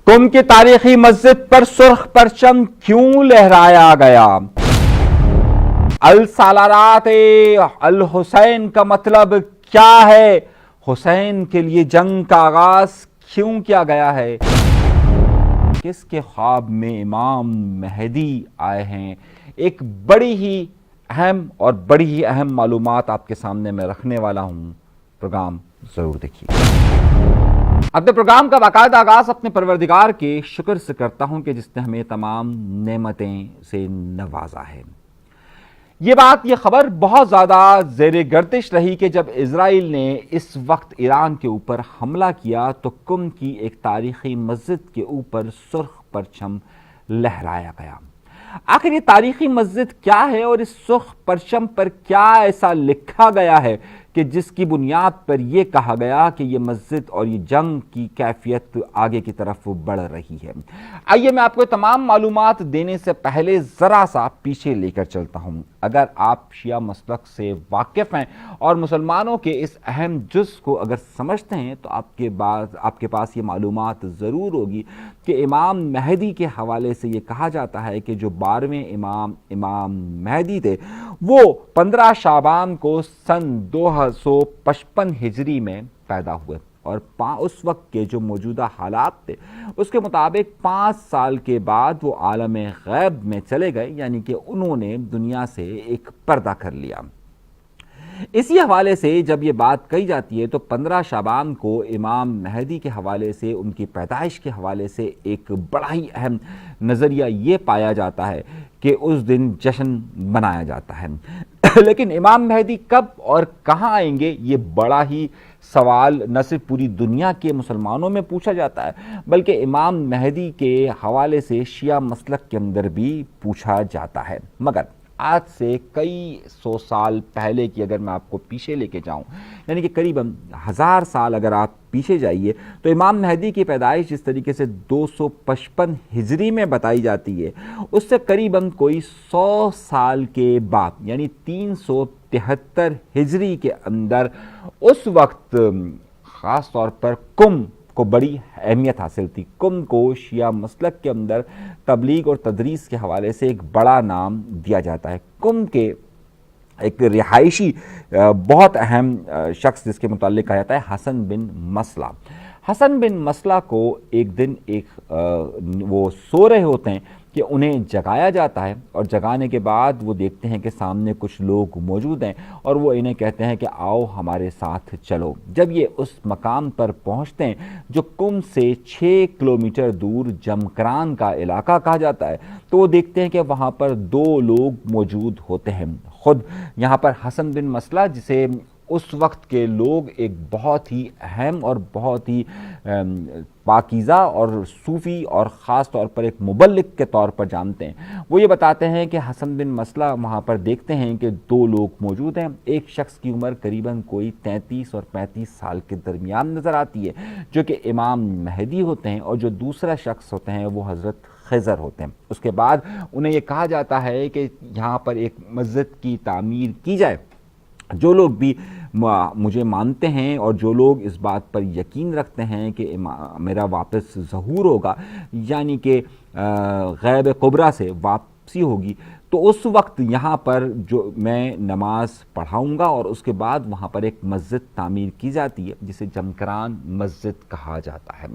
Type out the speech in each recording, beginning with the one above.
कुम की तारीखी मस्जिद पर सुर्ख परचम क्यों लहराया गया? अल सालारात अल हुसैन का मतलब क्या है? हुसैन के लिए जंग का आगाज क्यों किया गया है? किसके ख्वाब में इमाम मेहदी आए हैं? एक बड़ी ही अहम और बड़ी ही अहम मालूमात आपके सामने मैं रखने वाला हूं। प्रोग्राम जरूर देखिए। अपने प्रोग्राम का बाकायदा आगाज अपने परवरदिगार के शुक्र से करता हूं कि जिसने हमें तमाम नेमतें से नवाजा है। ये खबर बहुत ज़्यादा ज़ेर गर्दिश रही कि जब इजराइल ने इस वक्त ईरान के ऊपर हमला किया तो कुम की एक तारीखी मस्जिद के ऊपर सुर्ख परचम लहराया गया। आखिर ये तारीखी मस्जिद क्या है और इस सुर्ख परचम पर क्या ऐसा लिखा गया है कि जिसकी बुनियाद पर यह कहा गया कि यह मस्जिद और ये जंग की कैफियत आगे की तरफ बढ़ रही है। आइए मैं आपको तमाम मालूमात देने से पहले ज़रा सा पीछे लेकर चलता हूं। अगर आप शिया मसलक से वाकिफ़ हैं और मुसलमानों के इस अहम जुज़ को अगर समझते हैं तो आपके पास ये मालूमात ज़रूर होगी कि इमाम मेहदी के हवाले से ये कहा जाता है कि जो 12वें इमाम मेहदी थे वो 15 शाबान को सन 255 हिजरी में पैदा हुए और उस वक्त के जो मौजूदा हालात थे उसके मुताबिक 5 साल के बाद वो आलम गैब में चले गए, यानी कि उन्होंने दुनिया से एक पर्दा कर लिया। इसी हवाले से जब ये बात कही जाती है तो 15 शाबान को इमाम मेहदी के हवाले से, उनकी पैदाइश के हवाले से एक बड़ा ही अहम नज़रिया ये पाया जाता है कि उस दिन जश्न मनाया जाता है। लेकिन इमाम मेहदी कब और कहाँ आएंगे, ये बड़ा ही सवाल न सिर्फ पूरी दुनिया के मुसलमानों में पूछा जाता है बल्कि इमाम मेहदी के हवाले से शिया मसलक के अंदर भी पूछा जाता है। मगर आज से कई 100 साल पहले की अगर मैं आपको पीछे लेके जाऊं, यानी कि करीबन 1000 साल अगर आप पीछे जाइए तो इमाम मेहदी की पैदाइश जिस तरीके से 255 हिजरी में बताई जाती है उससे करीबन कोई 100 साल के बाद यानी 373 हिजरी के अंदर उस वक्त ख़ास तौर पर कुम को बड़ी अहमियत हासिल थी। कुम को शिया मसलक के अंदर तबलीग और तदरीस के हवाले से एक बड़ा नाम दिया जाता है। कुम के एक रिहायशी बहुत अहम शख्स जिसके मुताल्लिक कहा जाता है हसन बिन मसला। हसन बिन मसला को एक दिन वो सो रहे होते हैं कि उन्हें जगाया जाता है और जगाने के बाद वो देखते हैं कि सामने कुछ लोग मौजूद हैं और वो इन्हें कहते हैं कि आओ हमारे साथ चलो। जब ये उस मकाम पर पहुंचते हैं जो कुम से 6 किलोमीटर दूर जमकरान का इलाका कहा जाता है तो वो देखते हैं कि वहाँ पर 2 लोग मौजूद होते हैं। खुद यहाँ पर हसन बिन मसला, जिसे उस वक्त के लोग एक बहुत ही अहम और बहुत ही पाकीज़ा और सूफ़ी और ख़ास तौर पर एक मुबल्लिग के तौर पर जानते हैं, वो ये बताते हैं कि हसन बिन मसला वहाँ पर देखते हैं कि 2 लोग मौजूद हैं। एक शख्स की उम्र करीबन कोई 33 और 35 साल के दरमियान नज़र आती है जो कि इमाम मेहदी होते हैं, और जो दूसरा शख्स होते हैं वो हज़रत खिज़र होते हैं। उसके बाद उन्हें ये कहा जाता है कि यहाँ पर एक मस्जिद की तामीर की जाए। जो लोग भी मुझे मानते हैं और जो लोग इस बात पर यकीन रखते हैं कि मेरा वापस ज़हूर होगा, यानी कि गैब कुबरा से वापसी होगी, तो उस वक्त यहाँ पर जो मैं नमाज पढ़ाऊँगा और उसके बाद वहाँ पर एक मस्जिद तामीर की जाती है जिसे जमकरान मस्जिद कहा जाता है।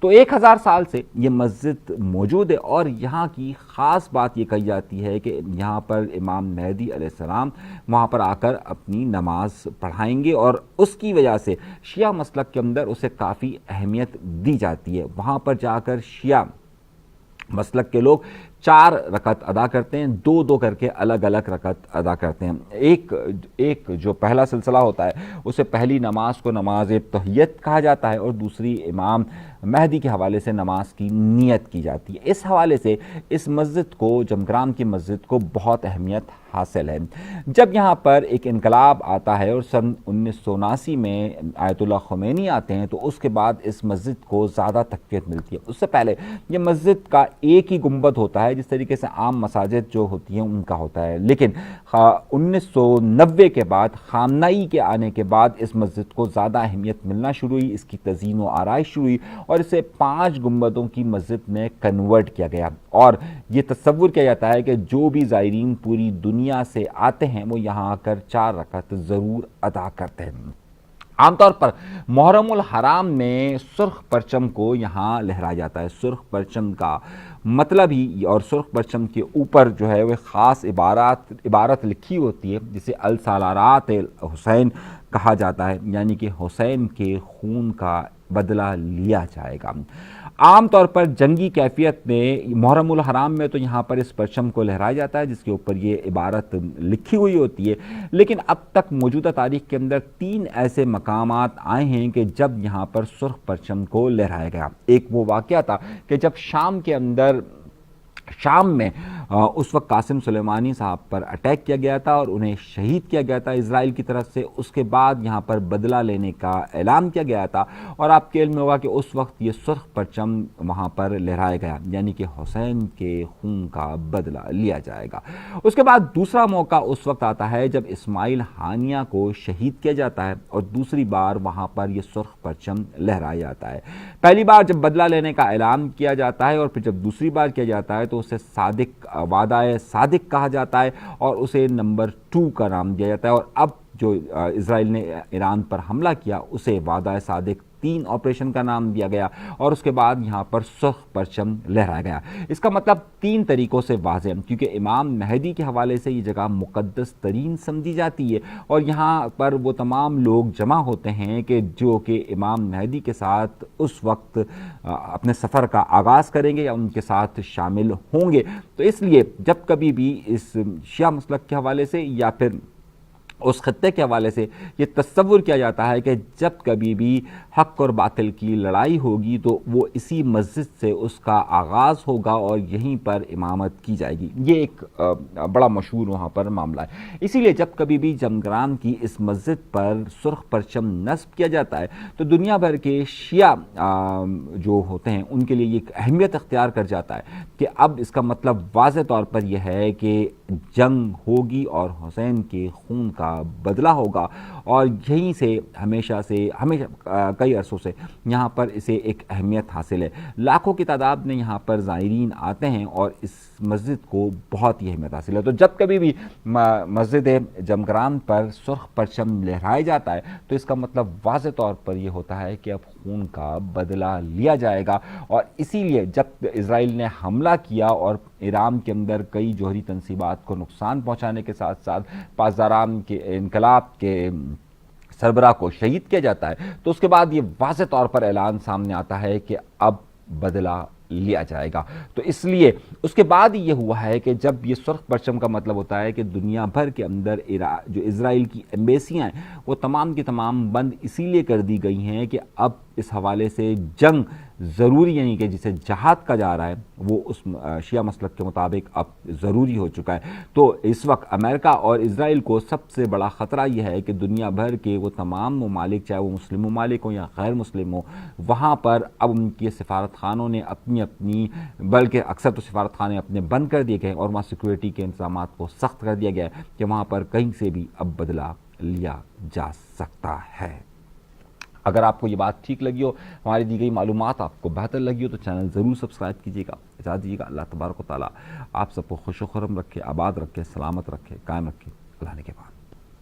तो 1000 साल से ये मस्जिद मौजूद है और यहाँ की ख़ास बात ये कही जाती है कि यहाँ पर इमाम मेहदी अलैहिस्सलाम वहाँ पर आकर अपनी नमाज पढ़ाएंगे और उसकी वजह से शिया मसलक के अंदर उसे काफ़ी अहमियत दी जाती है। वहाँ पर जाकर शिया मसलक के लोग 4 रकत अदा करते हैं, 2-2 करके अलग अलग रकत अदा करते हैं। एक जो पहला सिलसिला होता है उसे पहली नमाज को नमाज तहियत कहा जाता है और दूसरी इमाम मेहदी के हवाले से नमाज की नियत की जाती है। इस हवाले से इस मस्जिद को, जमकरान की मस्जिद को बहुत अहमियत हासिल है। जब यहाँ पर एक इनकलाब आता है और सन 1979 में आयतुल्लाह ख़ुमैनी आते हैं तो उसके बाद इस मस्जिद को ज़्यादा तक़वियत मिलती है। उससे पहले ये मस्जिद का एक ही गुंबद होता है ہے جس طریقے سے عام مساجد جو ہوتی ہیں ان کا ہوتا ہے، لیکن 1990 کے بعد خامنائی کے آنے کے بعد اس مسجد کو زیادہ اہمیت ملنا شروع ہوئی، اس کی تزئین و آرائش شروع ہوئی اور اسے 5 گنبدوں کی مسجد میں کنورٹ کیا گیا، اور یہ تصور کیا جاتا ہے کہ جو بھی زائرین پوری دنیا سے آتے ہیں وہ یہاں آ کر 4 رکعت ضرور ادا کرتے ہیں۔ عام طور پر محرم الحرام میں سرخ پرچم کو یہاں لہرایا جاتا ہے۔ سرخ پرچم کا مطلب ہی، اور سرخ پرچم کے اوپر جو ہے وہ خاص عبارت لکھی ہوتی ہے جسے السالارات حسین کہا جاتا ہے، یعنی کہ حسین کے خون کا بدلہ لیا جائے گا۔ عام طور پر جنگی کیفیت میں محرم الحرام میں تو یہاں پر اس پرچم کو لہرایا جاتا ہے جس کے اوپر یہ عبارت لکھی ہوئی ہوتی ہے، لیکن اب تک موجودہ تاریخ کے اندر 3 ایسے مقامات آئے ہیں کہ جب یہاں پر سرخ پرچم کو لہرایا گیا۔ ایک وہ واقعہ تھا کہ جب شام میں اس وقت قاسم سلیمانی صاحب پر اٹیک کیا گیا تھا اور انہیں شہید کیا گیا تھا اسرائیل کی طرف سے، اس کے بعد یہاں پر بدلہ لینے کا اعلان کیا گیا تھا، اور آپ کے علم میں ہوگا کہ اس وقت یہ سرخ پرچم وہاں پر لہرایا گیا، یعنی کہ حسین کے خون کا بدلہ لیا جائے گا۔ اس کے بعد دوسرا موقع اس وقت آتا ہے جب اسماعیل ہانیہ کو شہید کیا جاتا ہے اور دوسری بار وہاں پر یہ سرخ پرچم لہرایا جاتا ہے۔ پہلی بار جب بدلہ لینے کا اعلان کیا جاتا ہے اور پھر جب دوسری بار کیا جاتا ہے تو اسے وعدہ صادق کہا جاتا ہے اور اسے نمبر 2 کا نام دیا جاتا ہے، اور اب جو اسرائیل نے ایران پر حملہ کیا اسے وعدہ صادق 3 آپریشن کا نام دیا گیا، اور اس کے بعد یہاں پر سرخ پرچم لہرایا گیا۔ اس کا مطلب 3 طریقوں سے واضح ہے، کیونکہ امام مہدی کے حوالے سے یہ جگہ مقدس ترین سمجھی جاتی ہے، اور یہاں پر وہ تمام لوگ جمع ہوتے ہیں کہ جو کہ امام مہدی کے ساتھ اس وقت اپنے سفر کا آغاز کریں گے یا ان کے ساتھ شامل ہوں گے۔ تو اس لیے جب کبھی بھی اس شیعہ مسلک کے حوالے سے یا پھر اس خطے کے حوالے سے یہ تصور کیا جاتا ہے کہ جب کبھی بھی حق اور باطل کی لڑائی ہوگی تو وہ اسی مسجد سے اس کا آغاز ہوگا اور یہیں پر امامت کی جائے گی۔ یہ ایک بڑا مشہور وہاں پر معاملہ ہے۔ اسی لیے جب کبھی بھی جمگران کی اس مسجد پر سرخ پرچم نصب کیا جاتا ہے تو دنیا بھر کے شیعہ جو ہوتے ہیں ان کے لیے یہ ایک اہمیت اختیار کر جاتا ہے کہ اب اس کا مطلب واضح طور پر یہ ہے کہ جنگ ہوگی اور حسین کے خون کا بدلہ ہوگا، اور یہیں سے ہمیشہ کئی عرصوں سے یہاں پر اسے ایک اہمیت حاصل ہے۔ لاکھوں کی تعداد میں یہاں پر زائرین آتے ہیں اور اس مسجد کو بہت ہی اہمیت حاصل ہے۔ تو جب کبھی بھی مسجد جمگران پر سرخ پرچم لہرایا جاتا ہے تو اس کا مطلب واضح طور پر یہ ہوتا ہے کہ اب خون کا بدلہ لیا جائے گا، اور اسی لیے جب اسرائیل نے حملہ کیا اور ایران کے اندر کئی جوہری تنصیبات کو نقصان پہنچانے کے ساتھ ساتھ پاسداران کے انقلاب کے سربراہ کو شہید کیا جاتا ہے، تو اس کے بعد یہ واضح طور پر اعلان سامنے آتا ہے کہ اب بدلہ لیا جائے گا۔ تو اس لیے اس کے بعد یہ ہوا ہے کہ جب یہ سرخ پرچم کا مطلب ہوتا ہے کہ دنیا بھر کے اندر جو اسرائیل کی ایمبیسیاں ہیں وہ تمام کی تمام بند اسی لیے کر دی گئی ہیں کہ اب اس حوالے سے جنگ ضروری، یعنی کہ جسے جہاد کا جا رہا ہے وہ اس شیعہ مسلک کے مطابق اب ضروری ہو چکا ہے۔ تو اس وقت امریکہ اور اسرائیل کو سب سے بڑا خطرہ یہ ہے کہ دنیا بھر کے وہ تمام ممالک، چاہے وہ مسلم ممالک ہوں یا غیر مسلم ہوں، وہاں پر اب ان کے سفارت خانوں نے اپنی بلکہ اکثر تو سفارت خانے اپنے بند کر دیے گئے اور وہاں سیکورٹی کے انتظامات کو سخت کر دیا گیا ہے کہ وہاں پر کہیں سے بھی اب بدلہ لیا جا سکتا ہے۔ اگر آپ کو یہ بات ٹھیک لگی ہو، ہماری دی گئی معلومات آپ کو بہتر لگی ہو تو چینل ضرور سبسکرائب کیجیے گا۔ اجازت دیجیے گا۔ اللہ تبارک و تعالیٰ آپ سب کو خوش و خرم رکھے، آباد رکھے، سلامت رکھے، قائم رکھے۔ اللہ نے کے بعد